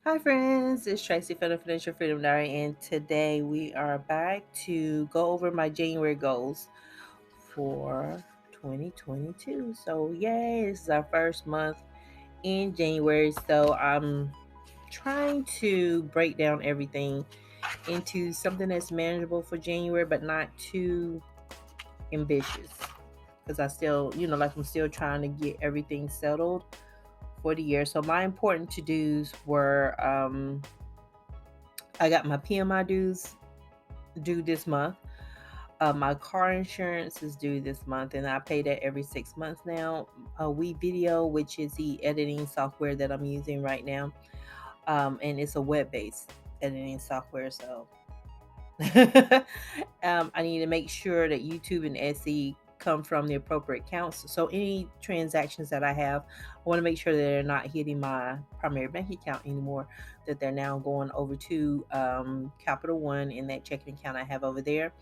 Hi, friends. It's Tracy from the Financial Freedom Diary, and today we are back to go over my January goals for 2022. So, yay, this is our first month in January. So, I'm trying to break down everything into something that's manageable for January, but not too ambitious because I still, like I'm still trying to get everything settled for the year. So, my important to dos were, I got my PMI dues due this month. My car insurance is due this month, and I pay that every 6 months now. We Video, which is the editing software that I'm using right now, and it's a web-based editing software. So I need to make sure that YouTube and Etsy come from the appropriate accounts. So any transactions that I have, I want to make sure that they're not hitting my primary bank account anymore, that they're now going over to Capital One in that checking account I have over there.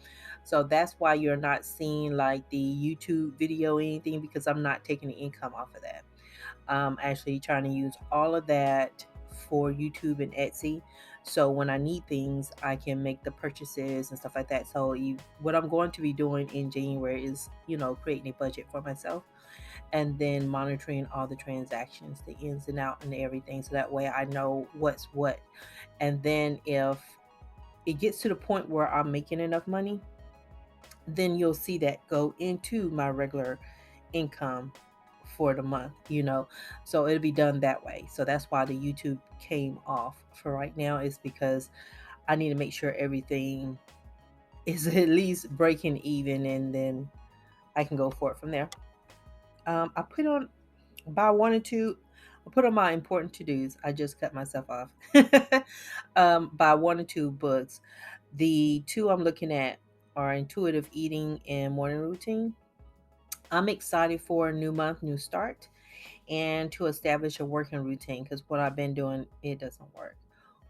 So that's why you're not seeing like the YouTube video or anything, because I'm not taking the income off of that. Actually trying to use all of that for YouTube and Etsy. So when I need things, I can make the purchases and stuff like that. So what I'm going to be doing in January is, creating a budget for myself and then monitoring all the transactions, the ins and out and everything. So that way I know what's what. And then if it gets to the point where I'm making enough money, then you'll see that go into my regular income for the month. So it'll be done that way. So that's why the YouTube came off for right now, is because I need to make sure everything is at least breaking even, and then I can go for it from there. I put on by one or two. I put on my important to dos. I just cut myself off. By one or two books. The two I'm looking at are Intuitive Eating and Morning Routine. I'm excited for a new month, new start, and to establish a working routine, because what I've been doing, it doesn't work.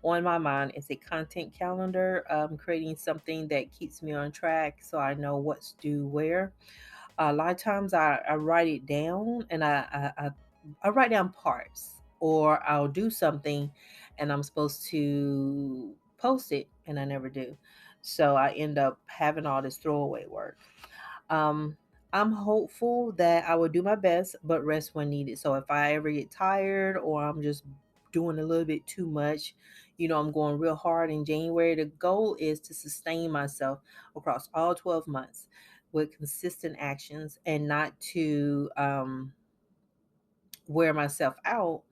On my mind is a content calendar, creating something that keeps me on track so I know what's due where. A lot of times I write it down, and I write down parts, or I'll do something and I'm supposed to post it and I never do. So I end up having all this throwaway work. Um, I'm hopeful that I will do my best, but rest when needed. So if I ever get tired or I'm just doing a little bit too much, I'm going real hard in January. The goal is to sustain myself across all 12 months with consistent actions, and not to wear myself out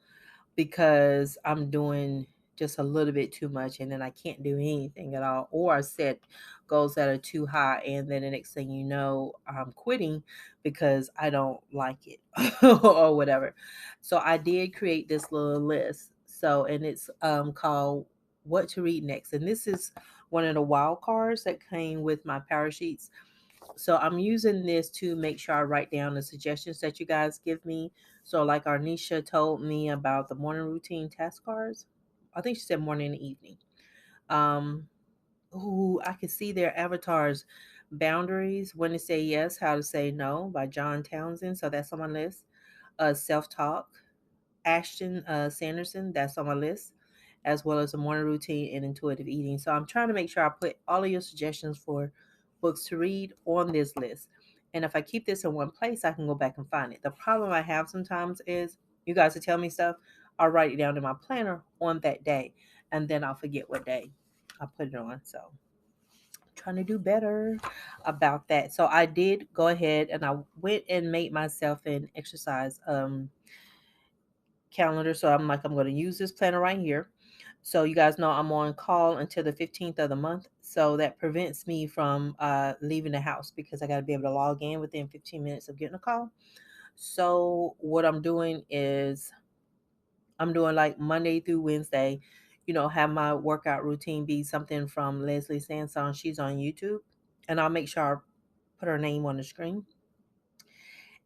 because I'm doing just a little bit too much and then I can't do anything at all. Or I set goals that are too high, and then the next thing you know, I'm quitting because I don't like it or whatever. So I did create this little list. So, and it's called What to Read Next. And this is one of the wild cards that came with my Powersheets. So I'm using this to make sure I write down the suggestions that you guys give me. So like Arnisha told me about the morning routine task cards. I think she said morning and evening. Um, I can see their avatars. Boundaries, When to Say Yes, How to Say No by John Townsend. So that's on my list. Self-talk, Ashton Sanderson, that's on my list, as well as a morning routine and intuitive eating. So I'm trying to make sure I put all of your suggestions for books to read on this list. And if I keep this in one place, I can go back and find it. The problem I have sometimes is you guys will tell me stuff, I'll write it down in my planner on that day, and then I'll forget what day I put it on. So trying to do better about that. So I did go ahead and I went and made myself an exercise calendar. So I'm going to use this planner right here. So you guys know I'm on call until the 15th of the month. So that prevents me from leaving the house, because I got to be able to log in within 15 minutes of getting a call. So what I'm doing is I'm doing like Monday through Wednesday, have my workout routine be something from Leslie Sansone. She's on YouTube. And I'll make sure I put her name on the screen.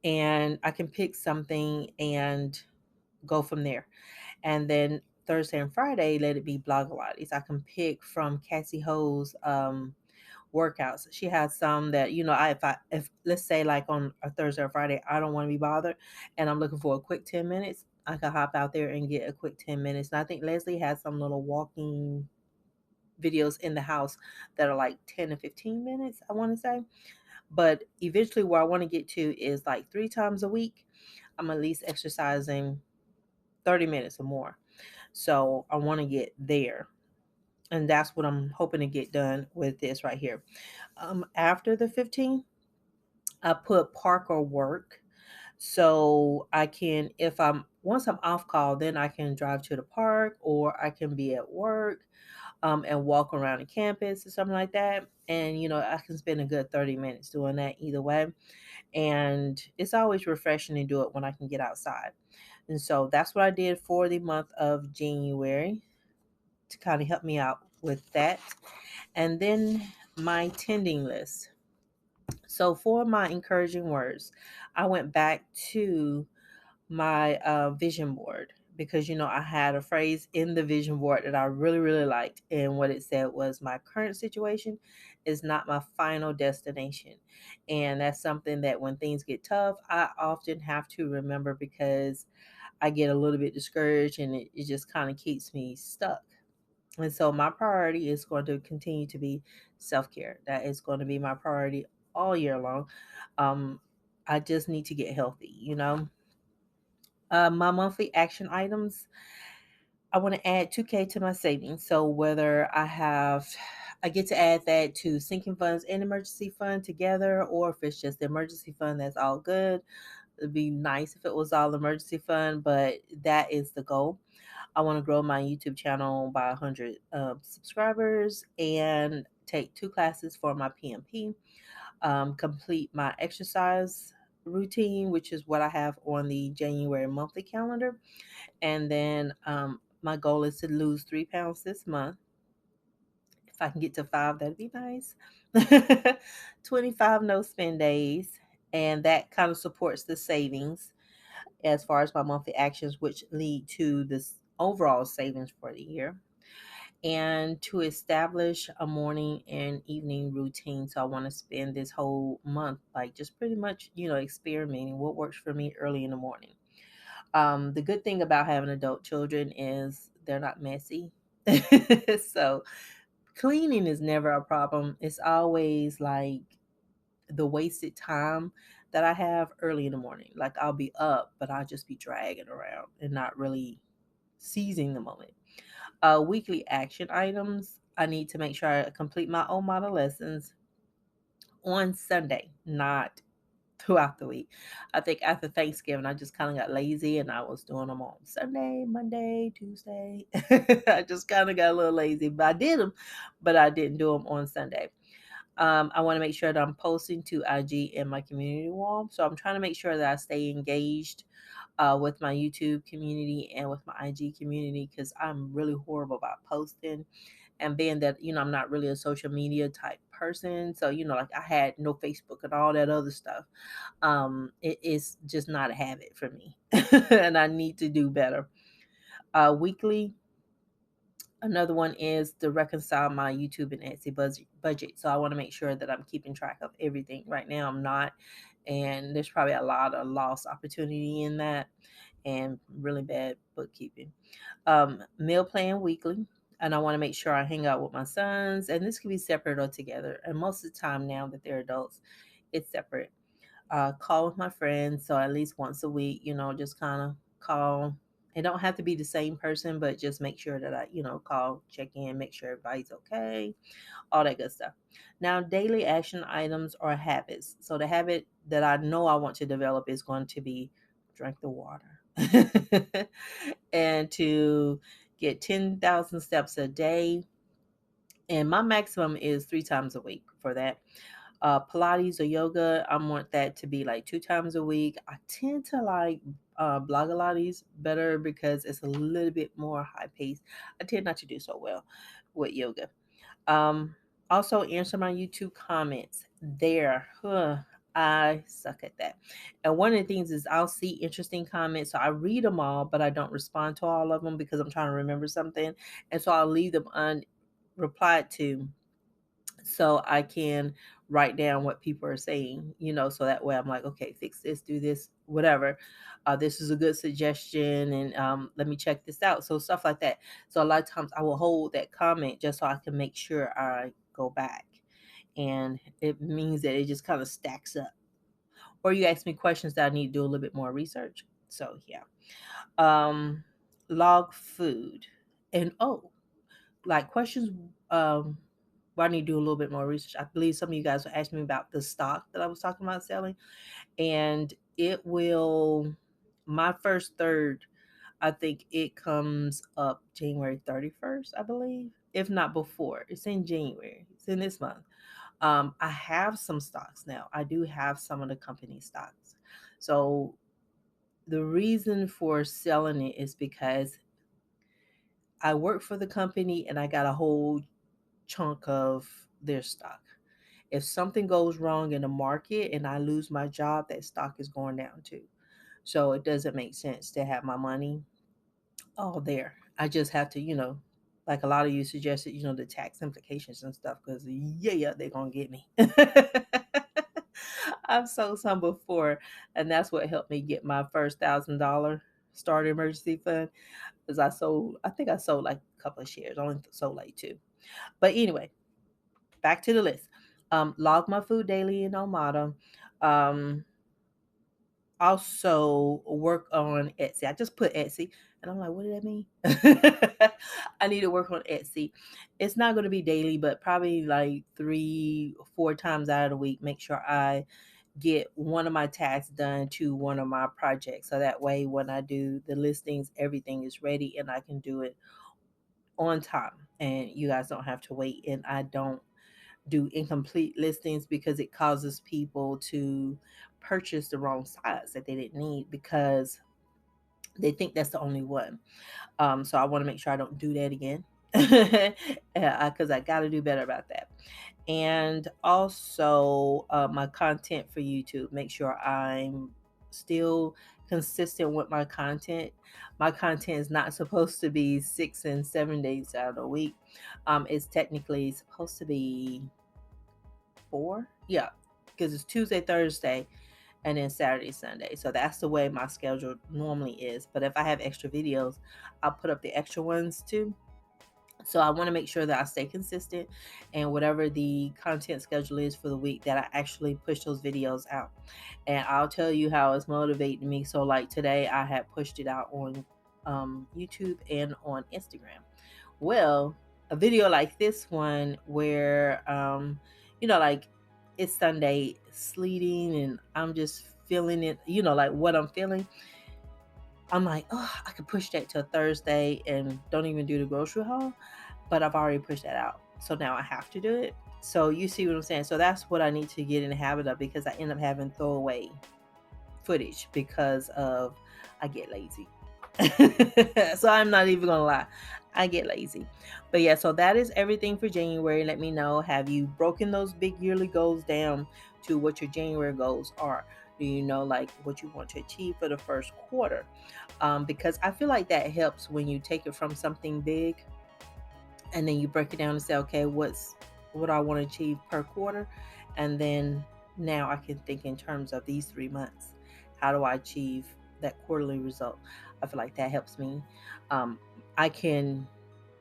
And I can pick something and go from there. And then Thursday and Friday, let it be Blogilates. I can pick from Cassie Ho's workouts. She has some that, if let's say like on a Thursday or Friday, I don't want to be bothered and I'm looking for a quick 10 minutes, I could hop out there and get a quick 10 minutes. And I think Leslie has some little walking videos in the house that are like 10 to 15 minutes, I want to say. But eventually, where I want to get to is like 3 times a week, I'm at least exercising 30 minutes or more. So I want to get there. And that's what I'm hoping to get done with this right here. After the 15th, I put park or work. So I can, if I'm, once I'm off call, then I can drive to the park or I can be at work and walk around the campus or something like that. And, I can spend a good 30 minutes doing that either way. And it's always refreshing to do it when I can get outside. And so that's what I did for the month of January to kind of help me out with that. And then my tending list. So for my encouraging words, I went back to my vision board because I had a phrase in the vision board that I really really liked, and what it said was, my current situation is not my final destination. And that's something that when things get tough, I often have to remember, because I get a little bit discouraged and it just kind of keeps me stuck. And so my priority is going to continue to be self-care. That is going to be my priority all year long. um I just need to get healthy. My monthly action items, I want to add 2K to my savings. So whether I get to add that to sinking funds and emergency fund together, or if it's just the emergency fund, that's all good. It'd be nice if it was all emergency fund, but that is the goal. I want to grow my YouTube channel by 100 subscribers and take 2 classes for my PMP, complete my exercise routine, which is what I have on the January monthly calendar. And then my goal is to lose 3 pounds this month. If I can get to 5, that'd be nice. 25 no spend days. And that kind of supports the savings as far as my monthly actions, which lead to this overall savings for the year. And to establish a morning and evening routine. So I want to spend this whole month like just pretty much, experimenting what works for me early in the morning. The good thing about having adult children is they're not messy. So cleaning is never a problem. It's always like the wasted time that I have early in the morning. Like I'll be up, but I'll just be dragging around and not really seizing the moment. Weekly action items. I need to make sure I complete my own model lessons on Sunday, not throughout the week. I think after Thanksgiving, I just kind of got lazy and I was doing them on Sunday, Monday, Tuesday. I just kind of got a little lazy, but I did them, but I didn't do them on Sunday. I want to make sure that I'm posting to IG and my community wall. So I'm trying to make sure that I stay engaged with my YouTube community and with my IG community, because I'm really horrible about posting. And being that, I'm not really a social media type person. So, like I had no Facebook and all that other stuff. It is just not a habit for me. And I need to do better. Weekly, another one is to reconcile my YouTube and Etsy budget. So I want to make sure that I'm keeping track of everything. Right now, I'm not. And there's probably a lot of lost opportunity in that and really bad bookkeeping. Meal plan weekly. And I want to make sure I hang out with my sons. And this can be separate or together. And most of the time now that they're adults, it's separate. Call with my friends. So at least once a week, just kind of call. It don't have to be the same person, but just make sure that I, call, check in, make sure everybody's okay, all that good stuff. Now, daily action items or habits. So the habit that I know I want to develop is going to be drink the water and to get 10,000 steps a day. And my maximum is 3 times a week for that. Pilates or yoga, I want that to be like 2 times a week. I tend to like Blogilates better because it's a little bit more high paced. I tend not to do so well with yoga. Um, Also answer my YouTube comments there. I suck at that. And one of the things is I'll see interesting comments. So I read them all, but I don't respond to all of them because I'm trying to remember something. And so I'll leave them unreplied to so I can write down what people are saying, so that way I'm like, okay, fix this, do this, whatever. This is a good suggestion, and let me check this out. So stuff like that. So a lot of times I will hold that comment just so I can make sure I go back. And it means that it just kind of stacks up. Or you ask me questions that I need to do a little bit more research. So yeah. Um, Log food. And like questions where I need to do a little bit more research. I believe some of you guys were asking me about the stock that I was talking about selling. And it will, my first third, I think it comes up January 31st, I believe, if not before. It's in January. It's in this month. I have some stocks now. I do have some of the company stocks. So the reason for selling it is because I work for the company and I got a whole chunk of their stock. If something goes wrong in the market and I lose my job, that stock is going down too. So it doesn't make sense to have my money all there. I just have to, like a lot of you suggested, the tax implications and stuff, because yeah, they're going to get me. I've sold some before, and that's what helped me get my first $1,000 start emergency fund. Because I think I sold like a couple of shares, I only sold like two. But anyway, back to the list. Log my food daily in Omada. Um, Also work on Etsy. I just put Etsy, and I'm like, what did that mean? I need to work on Etsy. It's not going to be daily, but probably like 3-4 times out of the week. Make sure I get one of my tasks done to one of my projects, so that way when I do the listings, everything is ready and I can do it on time, and you guys don't have to wait. And I don't do incomplete listings because it causes people to purchase the wrong size that they didn't need because they think that's the only one. So I want to make sure I don't do that again, because I got to do better about that. And also my content for YouTube. Make sure I'm still consistent with my content. My content is not supposed to be 6 and 7 days out of the week. It's technically supposed to be 4. Yeah, because it's Tuesday, Thursday, and then Saturday, Sunday. So that's the way my schedule normally is. But if I have extra videos, I'll put up the extra ones too. So I want to make sure that I stay consistent, and whatever the content schedule is for the week, that I actually push those videos out. And I'll tell you how it's motivating me. So like today I had pushed it out on YouTube and on Instagram. Well, a video like this one where like it's Sunday, sleeting, and I'm just feeling it, like what I'm feeling. I'm like, oh, I could push that to Thursday and don't even do the grocery haul, but I've already pushed that out. So now I have to do it. So you see what I'm saying? So that's what I need to get in the habit of, because I end up having throwaway footage because of I get lazy. So I'm not even gonna lie, I get lazy. But yeah, so that is everything for January. Let me know, have you broken those big yearly goals down to what your January goals are? Do you know like what you want to achieve for the first quarter? Because I feel like that helps when you take it from something big and then you break it down and say, okay, what I want to achieve per quarter, and then now I can think in terms of these 3 months. How do I achieve that quarterly result? I feel like that helps me. I can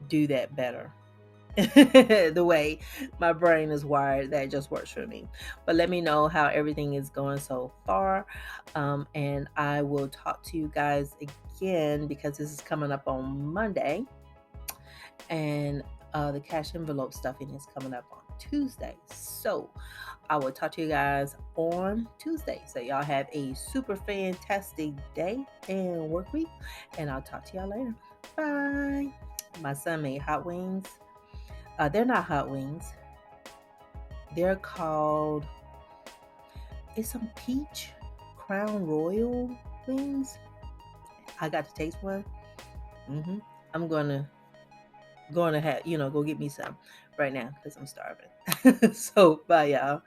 do that better. The way my brain is wired, that just works for me. But let me know how everything is going so far, and I will talk to you guys again, because this is coming up on Monday, and the cash envelope stuffing is coming up on Tuesday. So I will talk to you guys on Tuesday. So y'all have a super fantastic day and work week, and I'll talk to y'all later. Bye. My son made hot wings. They're not hot wings. They're called, it's some peach Crown Royal wings. I got to taste one. I'm gonna have go get me some right now because I'm starving. So bye y'all.